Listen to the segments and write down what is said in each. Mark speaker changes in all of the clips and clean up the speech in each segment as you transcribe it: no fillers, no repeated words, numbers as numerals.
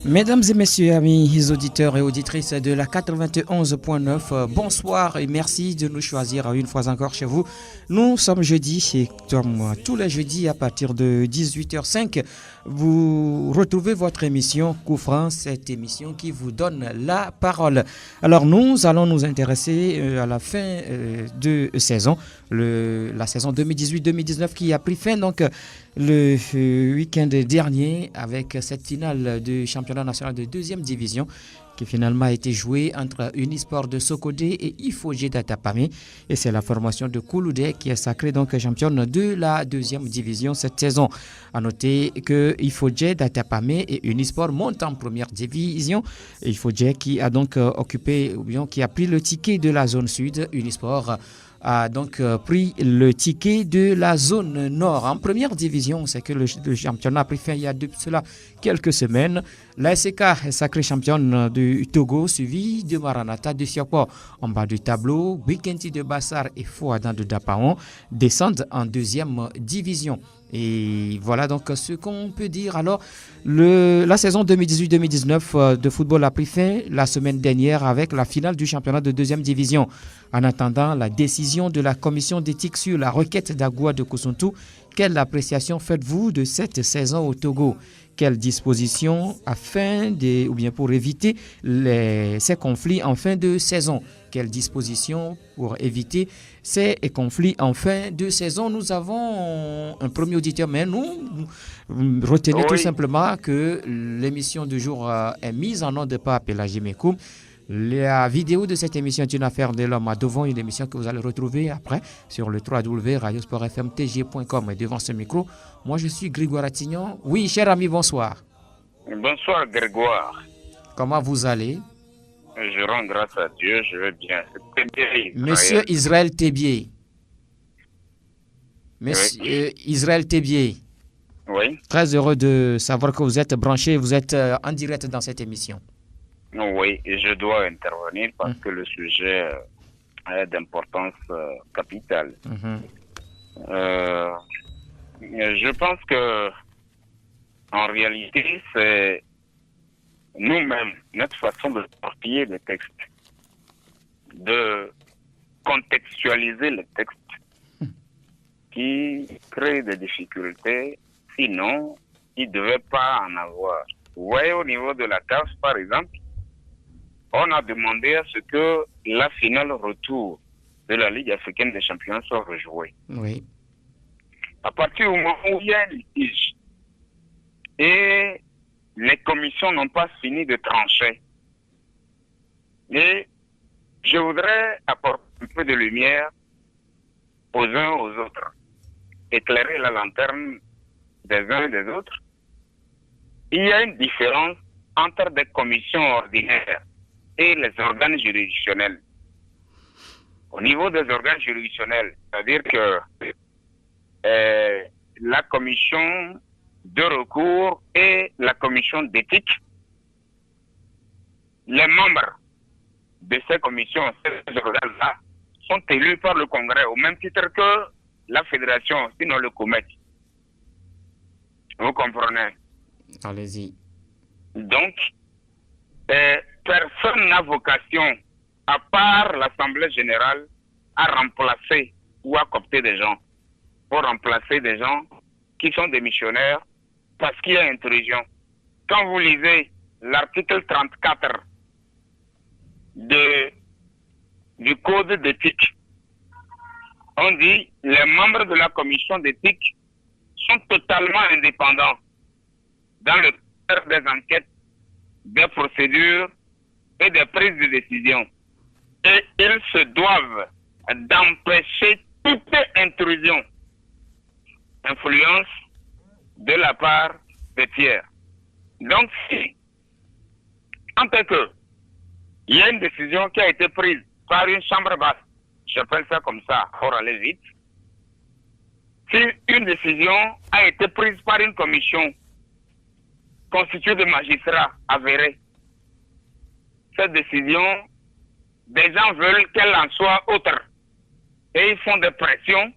Speaker 1: Mesdames et messieurs, amis auditeurs et auditrices de la 91.9, bonsoir et merci de nous choisir une fois encore chez vous. Nous sommes jeudi et comme tous les jeudis à partir de 18h05, vous retrouvez votre émission Coup Franc, cette émission qui vous donne la parole. Alors nous allons nous intéresser à la fin de saison, la saison 2018-2019 qui a pris fin donc le week-end dernier avec cette finale du championnat national de deuxième division qui finalement a été jouée entre Unisport de Sokodé et Ifogé d'Atapamé. Et c'est la formation de Kouloudé qui est sacrée donc championne de la deuxième division cette saison. A noter que Ifogé d'Atapamé et Unisport montent en première division. Ifogé qui a donc occupé ou bien qui a pris le ticket de la zone sud. Unisport a donc pris le ticket de la zone nord. En première division, c'est que le championnat a pris fin il y a de cela quelques semaines. La SK est sacrée championne du Togo, suivi de Maranatha de Sioko. En bas du tableau, Bikenti de Bassar et Fouadan de Dapaon descendent en deuxième division. Et voilà donc ce qu'on peut dire. Alors, la saison 2018-2019 de football a pris fin la semaine dernière avec la finale du championnat de deuxième division. En attendant la décision de la commission d'éthique sur la requête d'Agoua de Koussountou, quelle appréciation faites-vous de cette saison au Togo? Quelles dispositions ou bien pour éviter ces conflits en fin de saison? Quelles dispositions pour éviter ces conflits en fin de saison? Nous avons un premier auditeur, mais retenez tout simplement que l'émission du jour est mise en onde par Pélagie Mekoum. La vidéo de cette émission est une affaire de l'homme à devant, une émission que vous allez retrouver après sur le www.radiosportfmtg.com. Et devant ce micro, moi je suis Grégoire Attignon. Oui, cher ami, bonsoir.
Speaker 2: Bonsoir Grégoire.
Speaker 1: Comment vous allez?
Speaker 2: Je rends grâce à Dieu, je vais bien.
Speaker 1: Monsieur Israël Tébié. Monsieur Israël Tébié.
Speaker 2: Oui.
Speaker 1: Très heureux de savoir que vous êtes branché, vous êtes en direct dans cette émission.
Speaker 2: Oui, et je dois intervenir parce que le sujet est d'importance capitale. Je pense que en réalité, c'est nous-mêmes, notre façon de torpiller le texte, de contextualiser le texte qui crée des difficultés, sinon il ne devait pas en avoir. Vous voyez, au niveau de la CAF, par exemple, on a demandé à ce que la finale retour de la Ligue africaine des champions soit rejouée.
Speaker 1: Oui.
Speaker 2: À partir du moment où il y a un litige et les commissions n'ont pas fini de trancher, et je voudrais apporter un peu de lumière aux uns aux autres, éclairer la lanterne des uns et des autres. Il y a une différence entre des commissions ordinaires et les organes juridictionnels. Au niveau des organes juridictionnels, c'est-à-dire que la commission de recours et la commission d'éthique, les membres de ces commissions, ces organes-là, sont élus par le Congrès au même titre que la fédération, sinon le COMEX. Vous comprenez?
Speaker 1: Allez-y.
Speaker 2: Donc, personne n'a vocation, à part l'Assemblée générale, à remplacer ou à coopter des gens, pour remplacer des gens qui sont des missionnaires parce qu'il y a intrusion. Quand vous lisez l'article 34 du Code d'éthique, on dit les membres de la commission d'éthique sont totalement indépendants dans le cadre des enquêtes, des procédures et des prises de décision. Et ils se doivent d'empêcher toute intrusion, influence de la part des tiers. Donc si, en tant que, il y a une décision qui a été prise par une chambre basse, j'appelle ça comme ça, pour aller vite, si une décision a été prise par une commission constituée de magistrats avérés, cette décision, des gens veulent qu'elle en soit autre. Et ils font des pressions.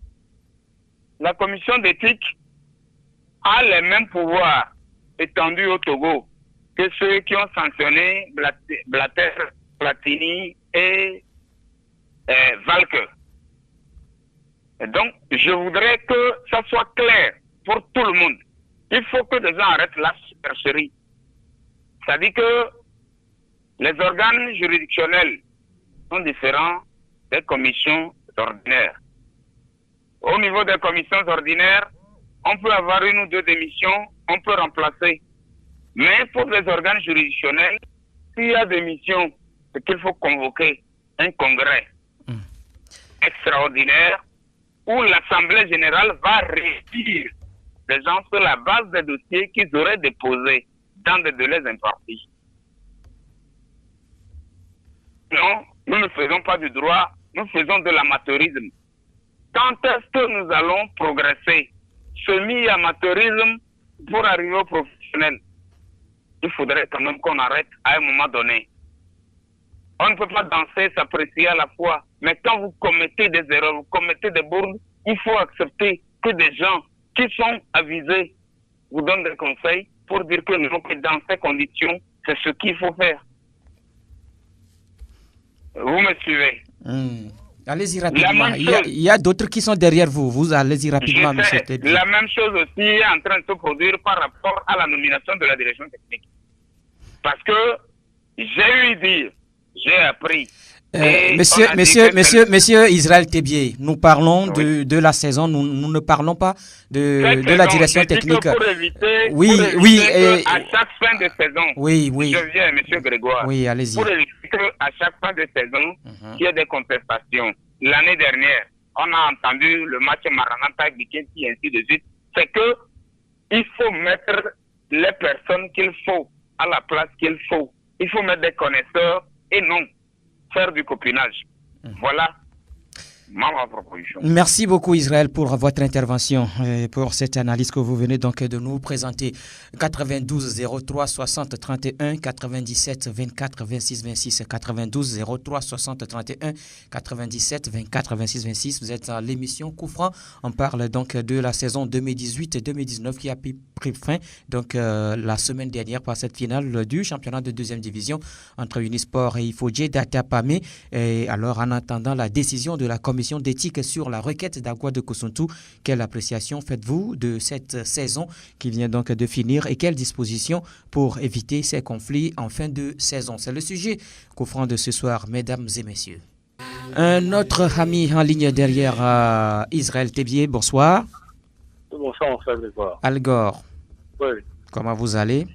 Speaker 2: La commission d'éthique a les mêmes pouvoirs étendus au Togo que ceux qui ont sanctionné Blatter, Platini et Valque. Et donc, je voudrais que ça soit clair pour tout le monde. Il faut que les gens arrêtent la supercherie. C'est-à-dire que les organes juridictionnels sont différents des commissions ordinaires. Au niveau des commissions ordinaires, on peut avoir une ou deux démissions, on peut remplacer. Mais pour les organes juridictionnels, s'il y a des missions, c'est qu'il faut convoquer un congrès extraordinaire où l'Assemblée générale va réduire les gens sur la base des dossiers qu'ils auraient déposés dans des délais impartis. Non, nous ne faisons pas du droit, nous faisons de l'amateurisme. Quand est-ce que nous allons progresser? Semi-amateurisme pour arriver au professionnel. Il faudrait quand même qu'on arrête à un moment donné. On ne peut pas danser, s'apprécier à la fois. Mais quand vous commettez des erreurs, vous commettez des bourdes, il faut accepter que des gens qui sont avisés vous donnent des conseils pour dire que non, que dans ces conditions, c'est ce qu'il faut faire. Vous me suivez?
Speaker 1: Allez-y rapidement. Il y a d'autres qui sont derrière vous. Vous allez-y rapidement, M. Tebié.
Speaker 2: La même chose aussi est en train de se produire par rapport à la nomination de la direction technique. Parce que j'ai eu dire, j'ai appris.
Speaker 1: Monsieur Israël Tebié, nous parlons de la saison, nous ne parlons pas de la direction technique.
Speaker 2: Pour éviter à chaque fin de saison, je viens, monsieur Grégoire,
Speaker 1: oui, allez-y.
Speaker 2: Pour éviter qu'à chaque fin de saison, qu'il y ait des contestations. L'année dernière, on a entendu le match Maranatha, Bikensi, et ainsi de suite. C'est que il faut mettre les personnes qu'il faut à la place qu'il faut. Il faut mettre des connaisseurs et non faire du copinage. Voilà ma proposition.
Speaker 1: Merci beaucoup Israël pour votre intervention et pour cette analyse que vous venez donc de nous présenter. 92 03 60 31 97 24 26 26 92 03 60 31 97 24 26 26. Vous êtes à l'émission Coup Franc. On parle donc de la saison 2018-2019 qui a pris fin donc la semaine dernière par cette finale du championnat de deuxième division entre Unisport et Ifodje d'Atapamé. Et alors en attendant la décision de la commission d'éthique sur la requête d'Agua de Kosuntu, quelle appréciation faites-vous de cette saison qui vient donc de finir et quelles dispositions pour éviter ces conflits en fin de saison? C'est le sujet Coup Franc de ce soir, mesdames et messieurs. Un autre ami en ligne derrière Israël Tebié, bonsoir.
Speaker 3: Bonsoir, mon frère Grégoire.
Speaker 1: Algor.
Speaker 3: Oui.
Speaker 1: Comment vous allez?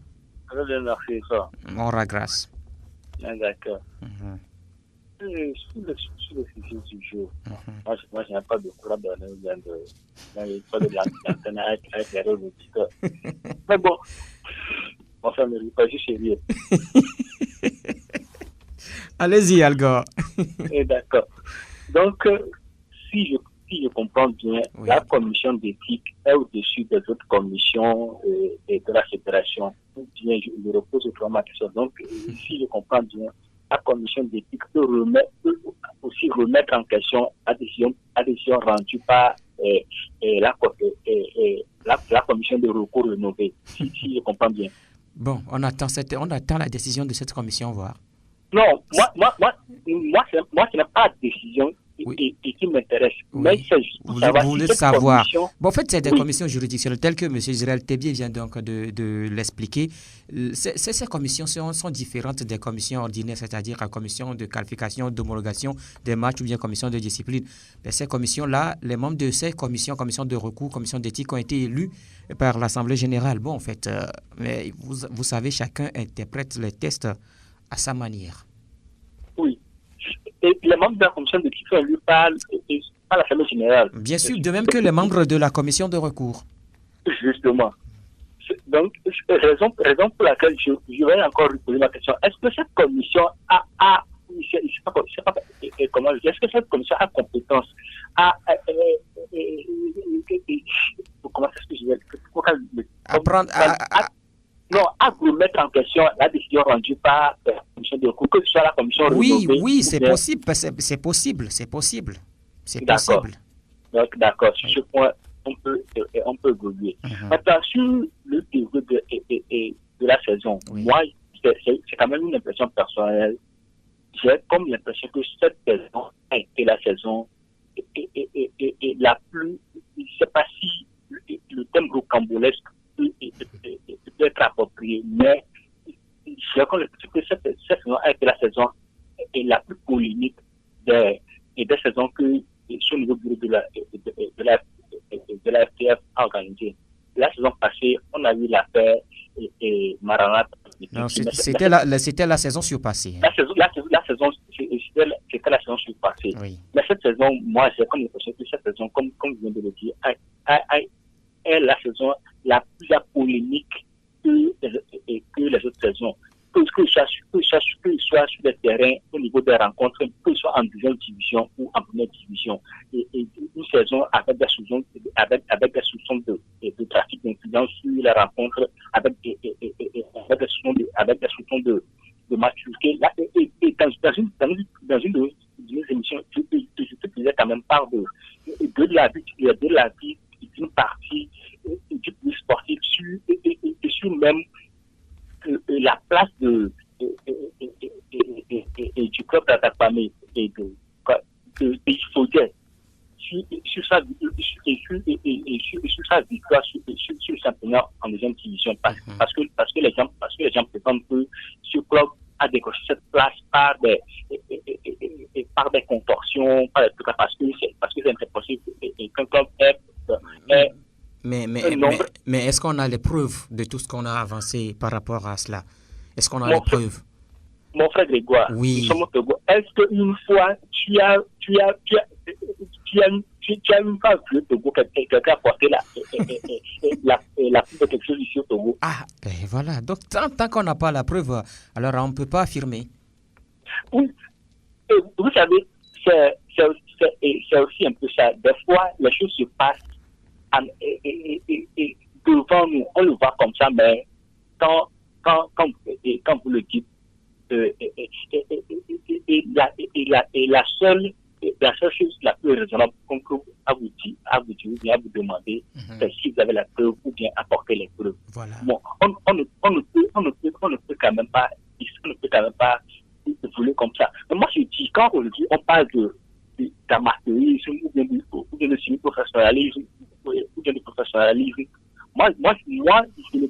Speaker 3: Très bien, merci, ça.
Speaker 1: On rend grâce.
Speaker 3: D'accord. Sur le sujet du jour, moi je n'ai pas de courage dans l'histoire de l'antenne avec les auditeurs. Mais bon, ça ne pas juste sérieux.
Speaker 1: Allez-y, Algor.
Speaker 3: D'accord. Donc, si je comprends bien, la commission d'éthique est au-dessus des autres commissions et de la fédération. Bien, je repose autrement ma question. Donc, si je comprends bien, la commission d'éthique peut aussi remettre en question la décision rendue par la commission de recours rénovée, si je comprends bien.
Speaker 1: Bon, on attend la décision de cette commission, voir.
Speaker 3: Non, moi, ce n'est pas la décision qui m'intéresse.
Speaker 1: Oui.
Speaker 3: Mais c'est juste
Speaker 1: vous
Speaker 3: savoir
Speaker 1: voulez
Speaker 3: si
Speaker 1: savoir.
Speaker 3: Commission...
Speaker 1: Bon, en fait, c'est des commissions juridictionnelles telles que M. Israël Tebié vient donc de l'expliquer. Ces commissions sont différentes des commissions ordinaires, c'est-à-dire la commission de qualification, d'homologation des matchs ou bien commission de discipline. Mais ces commissions-là, les membres de ces commissions de recours, commission d'éthique, ont été élus par l'Assemblée générale. Bon, en fait, mais vous savez, chacun interprète les tests à sa manière.
Speaker 3: Oui. Et les membres de la commission d'éthique sont élus par l'Assemblée générale.
Speaker 1: Bien sûr, de même que les membres de la commission de recours.
Speaker 3: Justement. Donc, raison pour laquelle je vais encore poser ma question. Est-ce que cette commission est-ce que cette commission a compétence comment est-ce que je vais
Speaker 1: apprendre
Speaker 3: à remettre en question la décision rendue par la commission de recours, que ce soit la commission rénovée.
Speaker 1: Oui, c'est possible. C'est possible.
Speaker 3: Donc, d'accord. Sur ce point, on peut évoluer. Maintenant, sur le degré de la saison.
Speaker 1: Oui.
Speaker 3: Moi, c'est quand même une impression personnelle. J'ai comme l'impression que cette saison a été la saison et la plus, je ne sais pas si le thème rocambolesque peut être approprié, mais j'ai comme l'impression que cette saison a été la saison la plus polémique des saisons que sur le niveau bureau de la FTF a organisé. La saison passée, on a eu l'affaire Maranat.
Speaker 1: Non, c'était la saison surpassée.
Speaker 3: C'était la saison surpassée.
Speaker 1: Oui.
Speaker 3: Mais cette saison, moi, j'ai comme l'impression que cette saison, comme je viens de le dire, est la saison la plus polémique que les autres saisons. Que ce soit sur le terrain, au niveau des rencontres, que ce soit en deuxième division ou en première division. Et une saison avec des soupçons de trafic d'influence sur les rencontres, avec des soupçons de maturité. Là, et dans une de mes émissions, je te faisais quand même part de la vie d'une partie du public sportif sur même la place du club d'Atakpamé et de Ifodé sur sa victoire sur le championnat en deuxième division parce que les gens prétendent que ce club a décroché cette place par des contorsions, parce que c'est impossible qu'un club est
Speaker 1: Mais est-ce qu'on a les preuves de tout ce qu'on a avancé par rapport à cela? Est-ce qu'on a les preuves?
Speaker 3: Mon frère Grégoire,
Speaker 1: oui.
Speaker 3: Est-ce qu'une fois tu as une fois vu au Togo quelqu'un a porté la coupe de quelque chose ici au Togo?
Speaker 1: Ah, ben voilà. Donc tant qu'on n'a pas la preuve, alors on ne peut pas affirmer.
Speaker 3: Oui. Et vous savez, c'est aussi un peu ça. Des fois, les choses se passent et devant nous, on le voit comme ça, mais quand vous le dites, la seule chose la plus raisonnable à vous dire ou bien à vous demander, c'est si vous avez la preuve ou bien apporter les preuves.
Speaker 1: Voilà.
Speaker 3: Bon, on ne peut quand même pas voler comme ça. Mais moi, je dis, quand aujourd'hui on parle d'amateurisme ou bien de semi-professionnalisme ou bien de professionnalisme, moi, je ne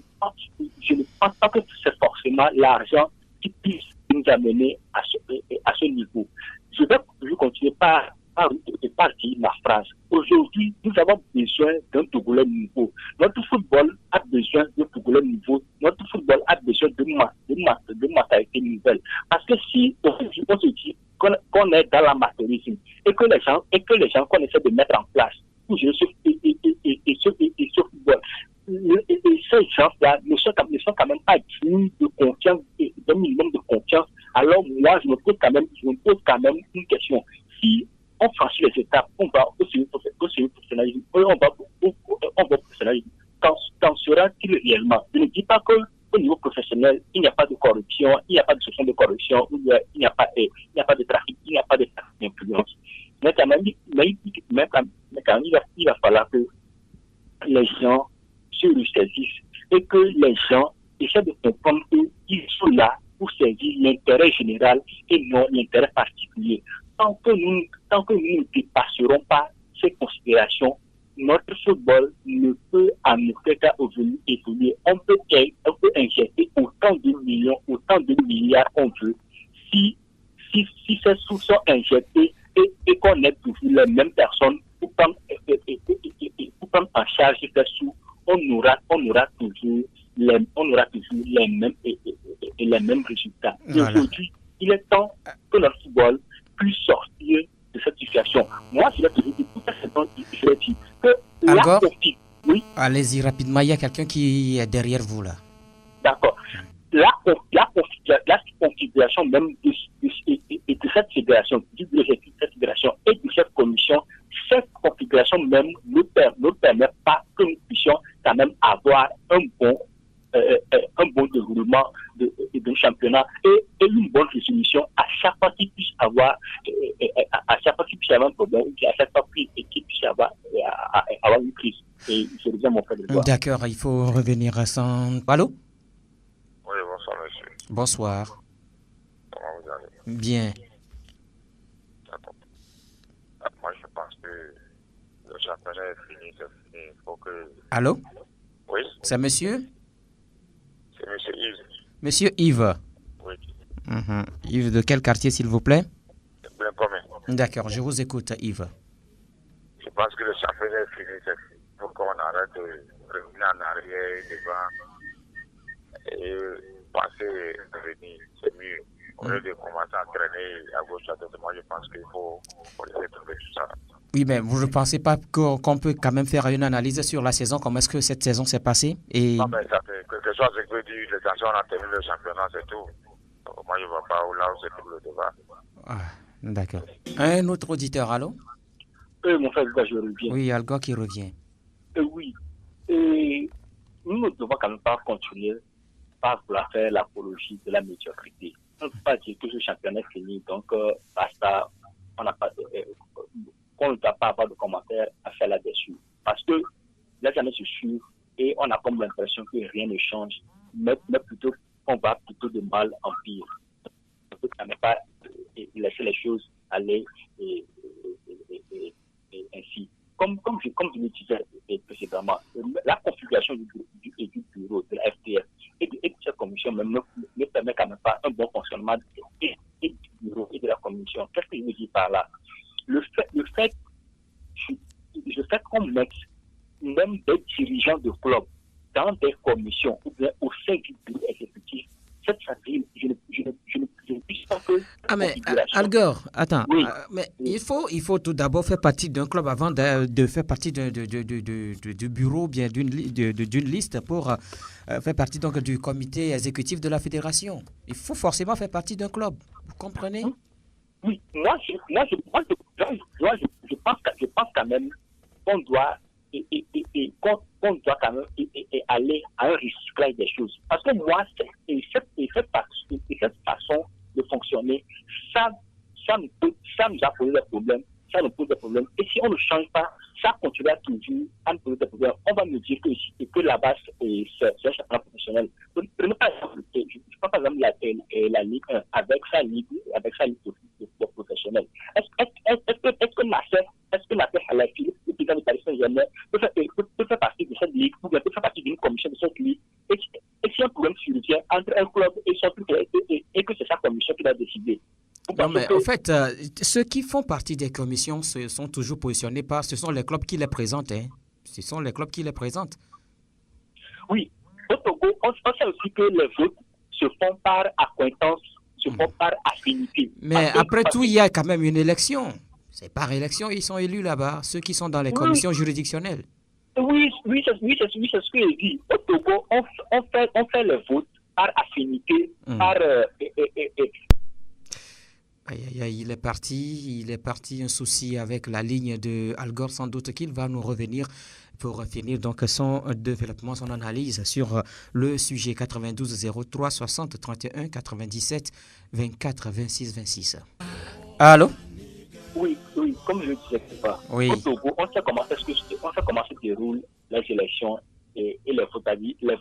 Speaker 3: pense pas que c'est forcément l'argent qui puisse nous amener à ce niveau. Je vais continuer par dire ma phrase. Aujourd'hui, nous avons besoin d'un Togolais nouveau. Notre football a besoin d'un Togolais nouveau. Notre football a besoin de mentalité nouvelle. Parce que si aujourd'hui on se dit qu'on est dans l'amateurisme et que les gens qu'on essaie de mettre en place pour jouer ce football, et ces gens-là ne sont quand même pas dignes de confiance, d'un minimum de confiance. Alors moi, je me pose quand même une question. Si on franchit les étapes, on va au professionnalisme, on va professionnalisme. Qu'en sera-t-il réellement? Je ne dis pas qu'au niveau professionnel, il n'y a pas de corruption, il n'y a pas de soupçon de corruption, il n'y a pas de trafic, il n'y a pas de trafic d'influence. Mais quand même, il va falloir que les gens se ressaisissent et que les gens essaient de comprendre qu'ils sont là pour servir l'intérêt général et non l'intérêt particulier. Tant que nous ne dépasserons pas ces considérations, notre football ne peut en aucun cas évoluer. On peut injecter autant de millions, autant de milliards qu'on veut. Si ces sous sont injectés et qu'on est toujours les mêmes personnes pour prendre en charge ces sous, on aura toujours les mêmes résultats.
Speaker 1: Voilà.
Speaker 3: Aujourd'hui, il est temps que notre football puisse sortir de cette situation. Moi, je vais te dire, je vais dire que
Speaker 1: oui. Allez-y rapidement, il y a quelqu'un qui est derrière vous là.
Speaker 3: D'accord. La configuration même de cette fédération, de cette fédération et de cette commission, cette configuration même ne permet pas que nous puissions quand même avoir un bon déroulement de championnat et une bonne résolution à chaque fois qu'il puisse avoir un problème ou à chaque fois qu'il puisse avoir une crise. Et je reviens mon frère de droit.
Speaker 1: D'accord, il faut revenir sans... Allô? Bonsoir.
Speaker 4: Comment vous allez?
Speaker 1: Bien.
Speaker 4: D'accord. Moi, je pense que le championnat est fini, c'est fini. Il faut que...
Speaker 1: Allô?
Speaker 4: Oui,
Speaker 1: C'est monsieur?
Speaker 4: c'est M. Yves.
Speaker 1: Monsieur Yves.
Speaker 4: Oui,
Speaker 1: Yves de quel quartier, s'il vous plaît?
Speaker 4: c'est bien commun.
Speaker 1: D'accord, je vous écoute, Yves.
Speaker 4: Je pense que le championnat est fini, c'est fini. Il faut qu'on arrête de revenir en arrière, devant, et passer, revenir. C'est mieux. Au lieu de commencer à entraîner à gauche, à droite, moi, je pense qu'il faut laisser tomber tout ça.
Speaker 1: Oui, mais vous ne pensez pas qu'on peut quand même faire une analyse sur la saison, comment est-ce que cette saison s'est passée? Et
Speaker 4: Non, mais ça fait quelque chose que veut dire, les garçons ont terminé le championnat, c'est tout. Donc, moi, je ne vois pas où là où c'est tout le débat.
Speaker 1: Ah, d'accord. Un autre auditeur, allô?
Speaker 3: Mon frère, je reviens.
Speaker 1: Oui, Algo qui revient.
Speaker 3: Oui. Et nous ne devons quand même pas continuer par vouloir faire l'apologie de la médiocrité. On ne peut pas dire que ce championnat est fini, donc basta, on n'a pas qu'on ne doit pas avoir de commentaires à faire là-dessus. Parce que les années se suivent et on a comme l'impression que rien ne change, mais plutôt on va plutôt de mal en pire. On ne peut quand même pas laisser les choses aller ainsi. Comme je le disais précédemment, la configuration du bureau de la FTF et de cette commission même ne permet quand même pas un bon fonctionnement et du bureau et de la commission. Qu'est-ce que je veux dire par là? Le fait qu'on mette même des dirigeants de club dans des commissions ou bien au sein du bureau exécutif, cette famille, je ne puisse pas que...
Speaker 1: Ah mais Algor, attends,
Speaker 3: oui.
Speaker 1: Mais il faut tout d'abord faire partie d'un club avant de faire partie du bureau, bien d'une liste pour faire partie donc du comité exécutif de la fédération. Il faut forcément faire partie d'un club, vous comprenez?
Speaker 3: Oui, moi je pense quand même qu'on doit qu'on doit quand même aller à un recyclage des choses. Parce que moi, cette façon de fonctionner, ça nous a posé des problèmes, ça nous pose des problèmes. Et si on ne change pas, ça continuera toujours à nous poser des problèmes. On va nous dire que là-bas, c'est un championnat professionnel. Prenez par exemple, je prends par exemple la Ligue 1 avec sa ligue de professionnels. Est-ce que Nasser Halafi, le président du Paris Saint-Germain, peut faire partie de cette ligue ou bien peut faire partie d'une commission de cette ligue? Et si un problème survient entre un club et que c'est sa commission qui va décider?
Speaker 1: Non, mais en fait, ceux qui font partie des commissions sont toujours positionnés ce sont les clubs qui les présentent. Hein. Ce sont les clubs qui les présentent.
Speaker 3: Oui. Au Togo, on sait aussi que les votes se font par accointance, se font par affinité.
Speaker 1: Mais après tout, il y a quand même une élection. C'est par élection, ils sont élus là-bas, ceux qui sont dans les commissions juridictionnelles.
Speaker 3: Oui, c'est ce que je dis. Au Togo, on fait les votes par affinité, par...
Speaker 1: Il est parti un souci avec la ligne de Al Gore, sans doute qu'il va nous revenir pour finir donc son développement, son analyse sur le sujet 92 03 60 31 97 24 26 26. Allô?
Speaker 3: Oui, comme je le disais pas.
Speaker 1: Oui.
Speaker 3: Au Togo, on sait comment se déroulent les élections et les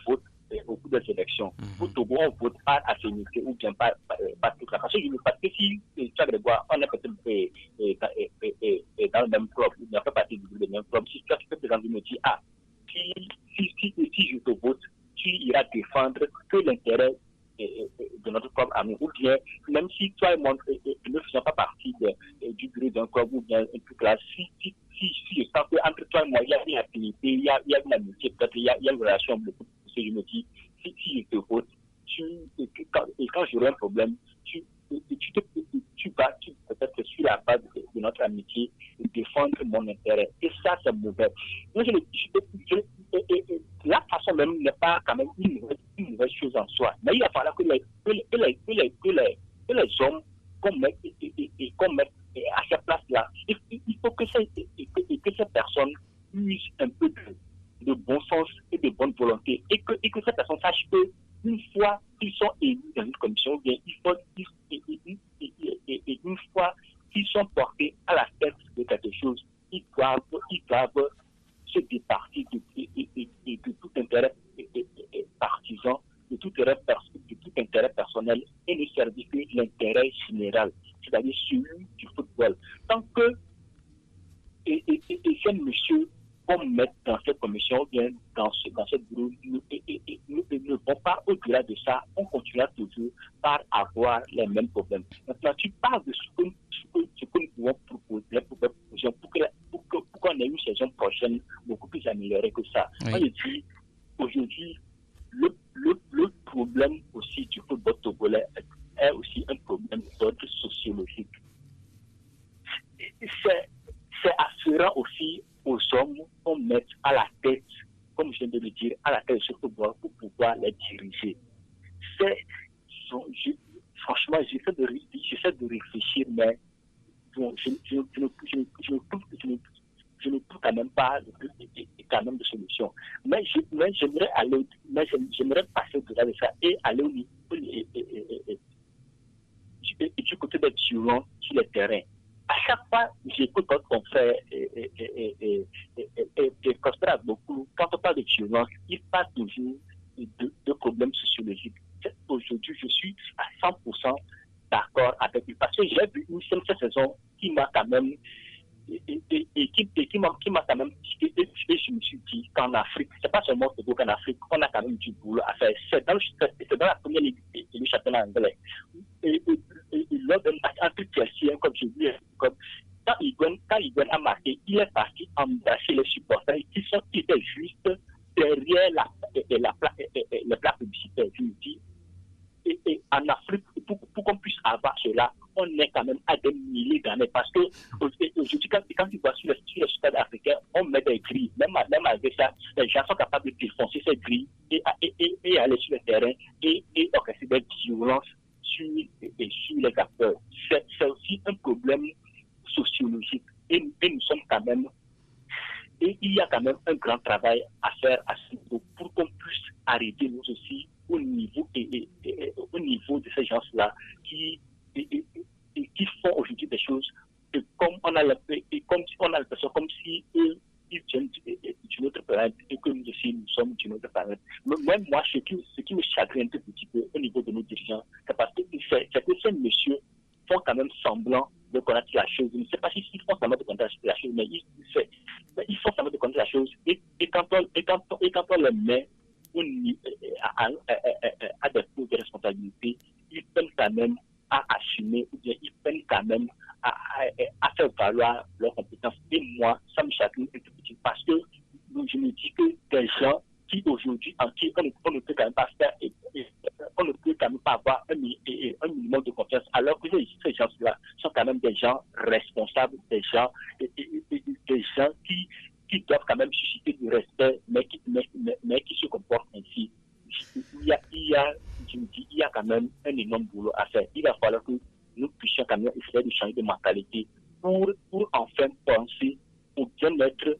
Speaker 3: votes au cours des élections. Au Togo, on vote par affinité ou bien par toute la façon. Parce que si Charles Grégoire, on est peut-être dans le même club, on fait partie du même club, si tu peux présenter me dire, si je te vote, tu iras défendre que l'intérêt de notre club à nous, ou bien même si toi et moi ne faisons pas partie du bureau d'un club ou bien un plus classe, si je sens qu'entre toi et moi il y a une affinité, il y a une amitié, peut-être il y a une relation beaucoup plus, je me dis, si je te vote, et quand j'aurai un problème, tu vas peut-être sur la base de notre amitié défendre mon intérêt. Et ça, c'est mauvais. Moi, la façon même n'est pas quand même une mauvaise chose en soi. Mais il va falloir que les hommes qu'on mette à cette place-là, il faut que ces personnes usent un peu de bon sens et de bonne volonté. Et que ces personnes sachent que une fois qu'ils sont élus dans une commission, bien, une fois qu'ils sont portés à la tête de quelque chose, ils doivent se départir de tout intérêt partisan, de tout intérêt personnel personnel et ne servir que l'intérêt général, c'est-à-dire celui du football. Tant que ces monsieur qu'on met dans cette commission ou bien dans cette bureau ne vont pas au-delà de ça, on continuera toujours par avoir les mêmes problèmes. Maintenant, tu parles de ce que nous pouvons proposer, les propositions pour qu'on ait une saison prochaine beaucoup plus améliorée que ça.
Speaker 1: Oui.
Speaker 3: Moi, je dis, aujourd'hui, le problème aussi du football togolais est aussi un problème d'ordre sociologique. C'est afférent aussi aux hommes qu'on met à la tête, comme je viens de le dire, à la tête de ce football pour pouvoir les diriger. Franchement, j'essaie de réfléchir, mais bon, je ne trouve quand même pas quand même de solution. Mais j'aimerais passer au-delà de ça et aller au niveau du côté des violents sur le terrain. À chaque fois, j'écoute votre confrère et constate beaucoup, quand on parle de violence, il parle toujours de problèmes sociologiques. Aujourd'hui, je suis à 100% d'accord avec lui parce que j'ai vu une seule saison qui m'a quand même qui m'a quand même et je me suis dit qu'en Afrique, c'est pas seulement au Togo qu'en Afrique, on a quand même du boulot à faire. C'est dans la première ligue et le championnat anglais. Et lors d'un match entre Chelsea, comme je dis, quand Higuaín a marqué, il est parti embrasser les supporters qui étaient juste derrière les plats publicitaires. Je me dis, et en Afrique, pour qu'on puisse avoir cela, on est quand même à des milliers d'années. Parce que aujourd'hui, quand tu vois sur les stades africains, on met des grilles. Même avec ça, les gens sont capables de défoncer ces grilles et aller sur le terrain et orchestrer des violences sur les acteurs. C'est aussi un problème sociologique. Et nous sommes quand même. Et il y a quand même un grand travail à faire à ce niveau pour qu'on puisse arrêter nous aussi au niveau de ces gens-là qui font aujourd'hui des choses comme on a l'impression comme si eux ils viennent d'une autre planète et que nous aussi nous sommes d'une autre planète. Même moi, ce qui me chagrine un petit peu au niveau de nos dirigeants, c'est parce que ces messieurs font quand même semblant de connaître la chose. Je ne sais pas s'ils font semblant de connaître la chose, mais ils font semblant de connaître la chose et quand on les met à des postes de responsabilité, ils peinent quand même à assumer ou bien ils peinent quand même à faire valoir leurs compétences. Et moi, ça me chagrine un petit parce que je me dis que des gens qui aujourd'hui, en qui on ne peut quand même pas faire, on ne peut quand même pas avoir un minimum de confiance, alors que ces gens-là sont quand même des gens responsables, des gens qui doivent quand même susciter du respect, mais qui se comportent ainsi. Il y a quand même un énorme boulot à faire. Il va falloir que nous puissions quand même essayer de changer de mentalité pour enfin penser au bien-être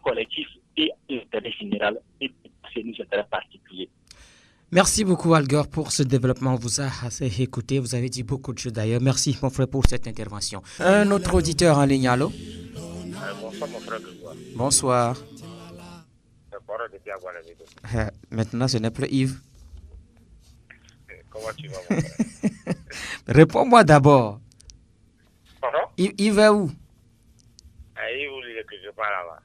Speaker 3: collectif et l'intérêt général et c'est nos intérêts particuliers.
Speaker 1: Merci beaucoup, Algor, pour ce développement. On vous a assez écouté. Vous avez dit beaucoup de choses d'ailleurs. Merci, mon frère, pour cette intervention. Un autre auditeur en ligne, allô?
Speaker 4: Bonsoir, mon frère Grégoire.
Speaker 1: Bonsoir. Maintenant, ce n'est plus Yves.
Speaker 4: Comment tu vas, mon frère?
Speaker 1: Réponds-moi d'abord.
Speaker 4: Pardon?
Speaker 1: Yves est où?
Speaker 4: Yves, il est quelque part là-bas.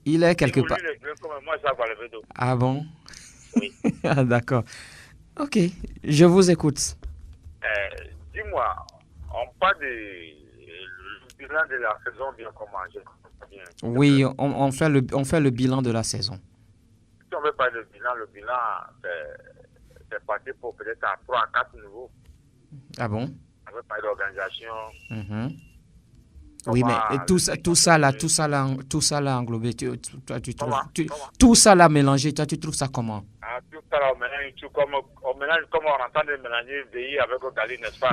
Speaker 1: Il est quelque part.
Speaker 4: Moi, ça va le vélo.
Speaker 1: Ah bon?
Speaker 4: Oui.
Speaker 1: Ah, d'accord. Ok, je vous écoute.
Speaker 4: Dis-moi, on parle du bilan de la saison bien commencé.
Speaker 1: Oui, on fait le bilan de la saison.
Speaker 4: Si on veut parler de bilan, le bilan, c'est parti pour peut-être à 3 à 4 niveaux.
Speaker 1: Ah bon?
Speaker 4: On veut parler d'organisation.
Speaker 1: Oui, mais tout ça là englobé, tout ça là mélangé, toi tu trouves ça comment?
Speaker 4: Ah, tout ça là, on mélange comme on entend de mélanger VI avec Ogali, n'est-ce pas?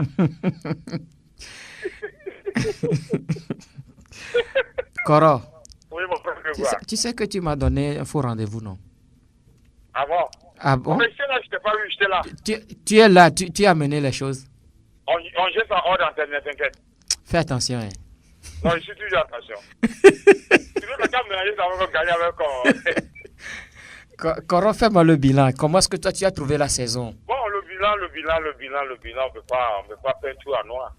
Speaker 1: Koro,
Speaker 4: Oui, mon frère Grégoire.
Speaker 1: tu sais que tu m'as donné un faux rendez-vous, non?
Speaker 4: Ah bon?
Speaker 1: Ah bon?
Speaker 4: Mais j'étais là, je t'ai pas vu, j'étais là.
Speaker 1: Tu es là, tu as mené les choses.
Speaker 4: On jette en ordre d'antenne, t'inquiète.
Speaker 1: Fais attention, hein.
Speaker 4: Non, je suis toujours attention. Tu veux pas mélanger ça avec Ogali avec
Speaker 1: Koro, fais-moi le bilan. Comment est-ce que toi tu as trouvé la saison?
Speaker 4: Bon, le bilan, on peut pas peindre tout en noir.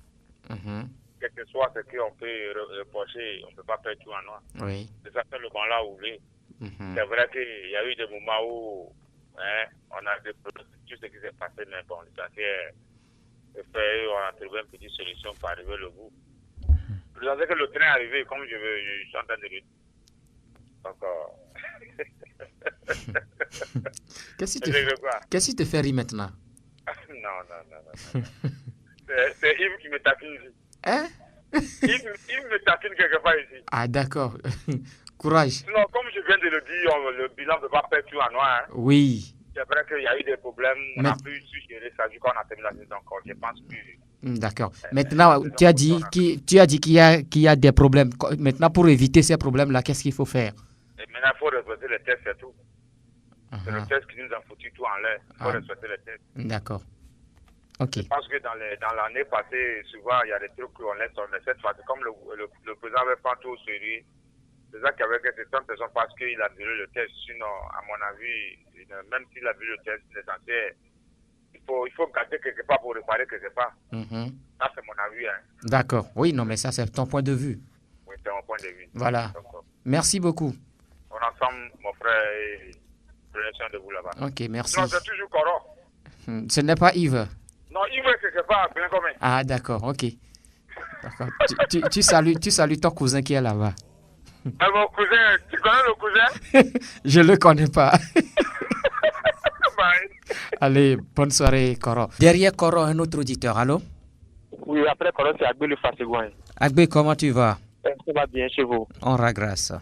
Speaker 1: Mhm.
Speaker 4: Quel que soit ce qu'on peut reprocher, on ne peut pas peindre tout en noir.
Speaker 1: Oui.
Speaker 4: C'est ça que le banc là ouvert.
Speaker 1: Mhm.
Speaker 4: C'est vrai qu'il y a eu des moments où on a déploré tout ce qui s'est passé, mais bon, l'essentiel est fait, on a trouvé une petite solution pour arriver au bout. Je pensais que le train est arrivé comme je suis en train de le dire. Donc,
Speaker 1: Qu'est-ce qui te fait rire maintenant?
Speaker 4: Non. C'est Yves qui me tapine ici.
Speaker 1: Hein?
Speaker 4: Yves me tapine quelque part ici.
Speaker 1: Ah, d'accord. Courage.
Speaker 4: Sinon, comme je viens de le dire, le bilan ne peut pas faire tout en noir. Hein.
Speaker 1: Oui.
Speaker 4: C'est vrai qu'il y a eu des problèmes, on a pu suggérer ça vu qu'on a terminé la saison encore. Je pense que...
Speaker 1: D'accord. Maintenant, tu as dit qu'il y a des problèmes. Maintenant, pour éviter ces problèmes-là, qu'est-ce qu'il faut faire?
Speaker 4: Et maintenant, il faut respecter les tests, c'est tout. C'est le test qui nous a foutu tout en l'air. Il faut respecter les tests.
Speaker 1: D'accord. Ok.
Speaker 4: Je pense que dans l'année passée, souvent, il y a des trucs qu'on laisse sur cette fois. Comme le président n'avait pas tout au sérieux, c'est ça qui avait quelques personnes parce qu'il a viré le test. Sinon, à mon avis, même s'il a viré le test, l'essentiel, il faut garder quelque part pour réparer quelque part. Ça, c'est mon avis. Hein.
Speaker 1: D'accord. Oui, non, mais ça, c'est ton point de vue.
Speaker 4: Oui, c'est mon point de vue.
Speaker 1: Voilà. Merci beaucoup.
Speaker 4: On est ensemble, mon frère, et prenez soin de vous là-bas.
Speaker 1: Ok, merci.
Speaker 4: Non, c'est toujours Coro.
Speaker 1: Ce n'est pas Yves.
Speaker 4: Non, Yves est quelque part, bien comme.
Speaker 1: Ah, d'accord, ok. D'accord. Tu salues ton cousin qui est là-bas.
Speaker 4: Mon cousin, tu connais le cousin?
Speaker 1: Je ne le connais pas.
Speaker 4: Bye.
Speaker 1: Allez, bonne soirée, Coro. Derrière Coro, un autre auditeur. Allô?
Speaker 5: Oui, après Coro, c'est Agbe le Fasegouin.
Speaker 1: Agbe, comment tu vas?
Speaker 5: Ça va bien chez vous?
Speaker 1: On rend grâce.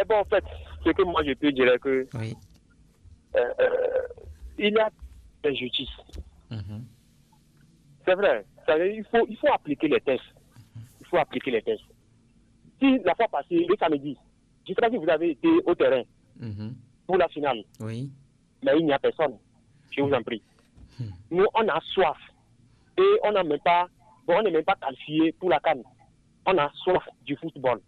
Speaker 5: Bon, en fait, ce que moi je peux dire est que
Speaker 1: oui.
Speaker 5: Il y a des justices. C'est vrai. Il faut appliquer les tests. Il faut appliquer les tests. Si la fois passée, le samedi, je crois que vous avez été au terrain pour la finale.
Speaker 1: Oui.
Speaker 5: Mais il n'y a personne. Je vous en prie. Nous, on a soif. Et on n'est même pas qualifié pour la CAN. On a soif du football.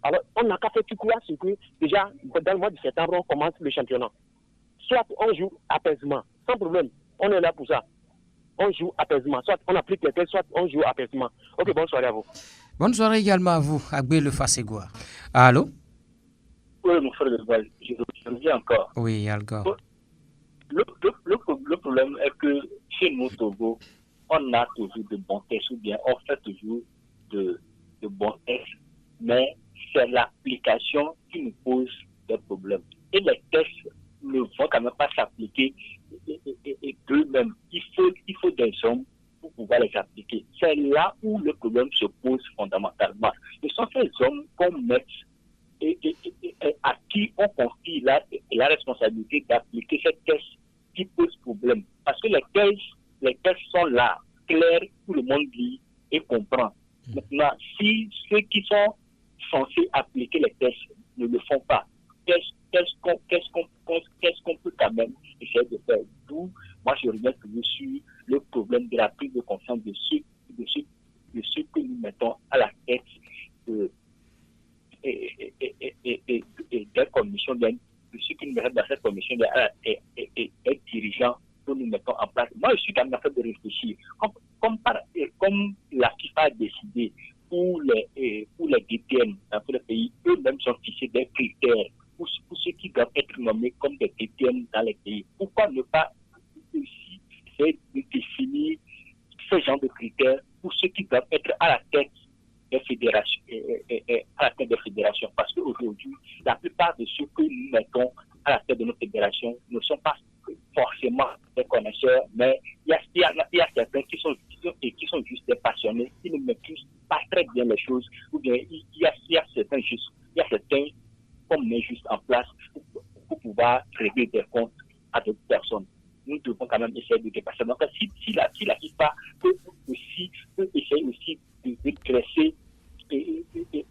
Speaker 5: Alors, on n'a qu'à faire tout quoi, c'est que déjà, dans le mois de septembre, on commence le championnat. Soit on joue apaisement, sans problème. On est là pour ça. On joue apaisement. Soit on applique les tests, soit on joue apaisement. Ok, bonne soirée à vous.
Speaker 1: Bonne soirée également à vous, Agbe le Fasegouin. Allô?
Speaker 3: Oui, mon frère de Val, je reviens encore.
Speaker 1: Oui, Algor.
Speaker 3: Le problème est que chez nous, Togo, on a toujours de bons tests, ou bien on fait toujours de bons tests, mais c'est l'application qui nous pose des problèmes. Et les tests ne vont quand même pas s'appliquer d'eux-mêmes. Il faut des hommes pour pouvoir les appliquer. C'est là où le problème se pose fondamentalement. Ce sont ces hommes qu'on met et à qui on confie la responsabilité d'appliquer ces tests qui posent problème. Parce que les tests sont là, clairs, tout le monde lit et comprend. Maintenant, si ceux qui sont censés appliquer les tests ne le font pas, qu'est-ce qu'on peut quand même essayer de faire? D'où, moi, je reviens toujours sur le problème de la prise de conscience de ceux que nous mettons à la tête des commissions, de ceux qui nous mettent dans cette commission, des dirigeants que nous mettons en place. Moi, je suis quand même en train de réfléchir. Comme la FIFA a décidé pour les DTN dans tous les pays, eux-mêmes sont fixés des critères pour ceux qui doivent être nommés comme des DTN dans les pays. Pourquoi ne pas aussi essayer de définir ce genre de critères pour ceux qui doivent être à la tête des fédérations, parce qu'aujourd'hui, la plupart de ceux que nous mettons à la tête de nos fédérations ne sont pas forcément des connaisseurs, mais il y a certains qui sont juste des passionnés, qui ne maîtrisent pas très bien les choses, ou bien il y a certains qu'on met juste en place pour pouvoir régler des comptes à d'autres personnes. Nous devons quand même essayer de dépasser. Donc, si la FIFA peut essayer aussi de dresser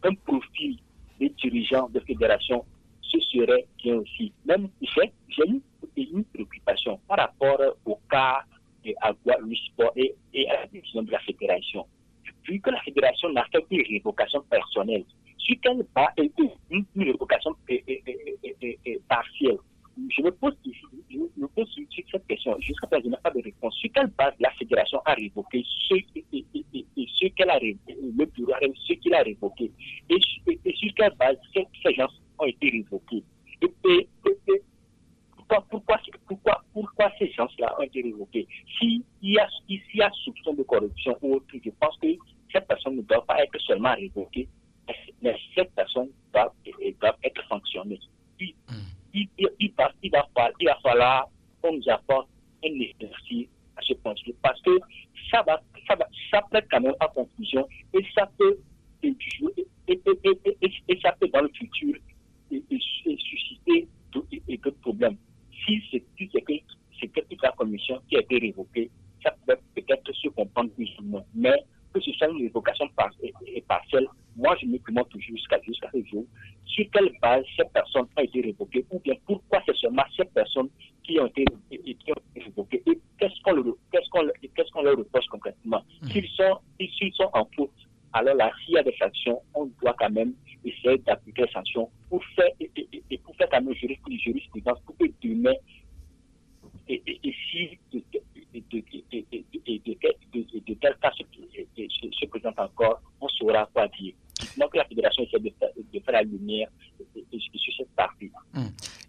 Speaker 3: un profil des dirigeants de fédération, ce serait bien aussi. Même, j'ai une préoccupation par rapport au cas de Agua Luis Sport et à la décision de la fédération. Vu que la fédération n'a fait qu'une révocation personnelle, si elle n'a pas été une révocation partielle, je me pose sur cette question. Jusqu'à présent, je n'ai pas de réponse. Sur quelle base la fédération a révoqué ce qu'elle a révoqué, le bureau a révoqué, ce qu'il a révoqué, et sur quelle base ces gens ont été révoqués. Et pourquoi ces gens-là ont été révoqués? S'il y a soupçon de corruption ou autre, je pense que cette personne ne doit pas être seulement révoquée, mais cette personne doit être sanctionnée. Il va falloir qu'on nous apporte un exercice à ce point-là, parce que ça peut quand même à confusion et ça peut dans le futur susciter d'autres problèmes. Si c'est que toute la commission qui a été révoquée, ça peut peut-être se comprendre plus ou moins. Mais que ce soit une révocation partielle, moi je me demande toujours jusqu'à ce jour sur quelle base ces personnes ont été révoquées, ou bien pourquoi c'est seulement ces personnes qui ont été révoquées, et qu'est-ce qu'on leur reproche concrètement. S'ils sont en faute, alors là, s'il y a des sanctions, on doit quand même essayer d'appliquer les sanctions pour faire quand même jurisprudence pour que demain, et si de tels cas se présentent encore, on saura quoi dire. Donc la fédération essaie de faire la lumière sur cette partie.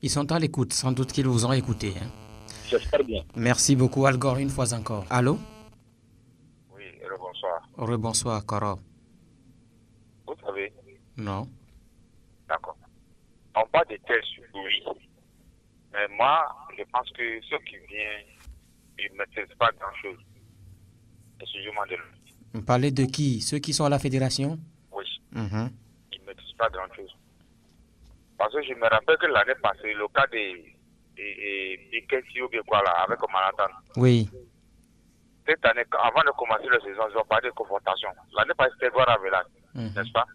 Speaker 1: Ils sont à l'écoute, sans doute qu'ils vous ont écouté. Hein.
Speaker 3: J'espère bien.
Speaker 1: Merci beaucoup, Algor, une fois encore. Allô?
Speaker 4: Oui, rebonsoir.
Speaker 1: Rebonsoir, Koro.
Speaker 4: Vous savez?
Speaker 1: Non.
Speaker 4: D'accord. On parle de tests, oui. Mais moi, je pense que ceux qui viennent, ils ne maîtrisent pas grand-chose. Excusez-moi de le dire.
Speaker 1: Vous parlez de qui? Ceux qui sont à la fédération?
Speaker 4: Oui.
Speaker 1: Ils
Speaker 4: ne maîtrisent pas grand-chose. Parce que je me rappelle que l'année passée, le cas de Kensio ou bien quoi là, avec Manhattan.
Speaker 1: Oui.
Speaker 4: Cette année, avant de commencer la saison, ils ont parlé de confrontation. L'année passée, c'était Edouard Avelan, n'est-ce pas?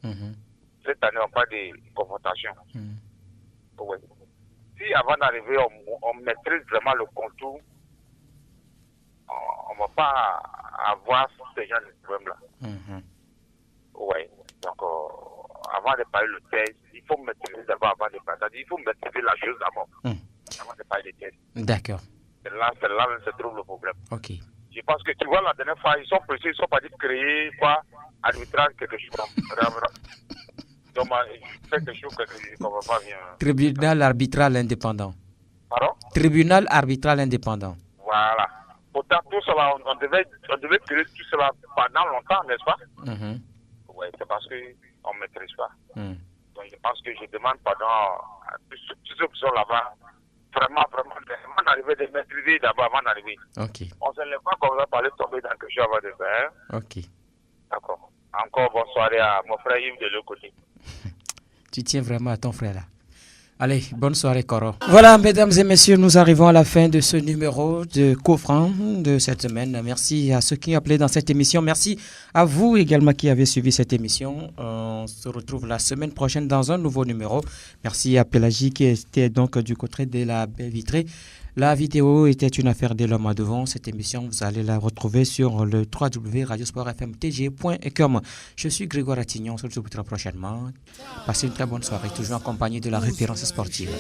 Speaker 4: Cette année, on parle de confrontation. Oui. Si avant d'arriver, on maîtrise vraiment le contour, on ne va pas avoir ce genre de problème-là. Oui. Donc, avant de parler le test, il faut maîtriser d'abord avant de parler. C'est-à-dire, il faut maîtriser la chose d'abord avant de parler de test.
Speaker 1: D'accord.
Speaker 4: C'est là où se trouve le problème.
Speaker 1: Ok.
Speaker 4: Je pense que tu vois, la dernière fois, ils sont pressés, ils sont pas dit de créer quoi, arbitrage, quelque chose comme donc, quelque chose que je ne comprends pas bien.
Speaker 1: Tribunal arbitral indépendant.
Speaker 4: Pardon?
Speaker 1: Tribunal arbitral indépendant.
Speaker 4: Voilà. Pourtant, tout cela, on devait créer tout cela pendant longtemps, n'est-ce pas? Oui, c'est parce qu'on ne maîtrise pas. Donc, je pense que je demande pardon à tous ceux qui sont là-bas, vraiment d'arriver de maîtriser d'abord avant d'arriver.
Speaker 1: Ok.
Speaker 4: On ne se lève pas comme ça pour aller tomber dans quelque chose avant de faire.
Speaker 1: Ok.
Speaker 4: D'accord. Encore bonne soirée à mon frère Yves de l'autre côté.
Speaker 1: Tu tiens vraiment à ton frère là. Allez, bonne soirée, Koro. Voilà, mesdames et messieurs, nous arrivons à la fin de ce numéro de Coffran de cette semaine. Merci à ceux qui ont appelé dans cette émission. Merci à vous également qui avez suivi cette émission. On se retrouve la semaine prochaine dans un nouveau numéro. Merci à Pélagie qui était donc du côté de la baie vitrée. La vidéo était une affaire de l'homme à devant. Cette émission, vous allez la retrouver sur le www.radiosportfmtg.com. Je suis Grégoire Attignon. On se retrouve très prochainement. Passez une très bonne soirée, toujours accompagné de la référence sportive.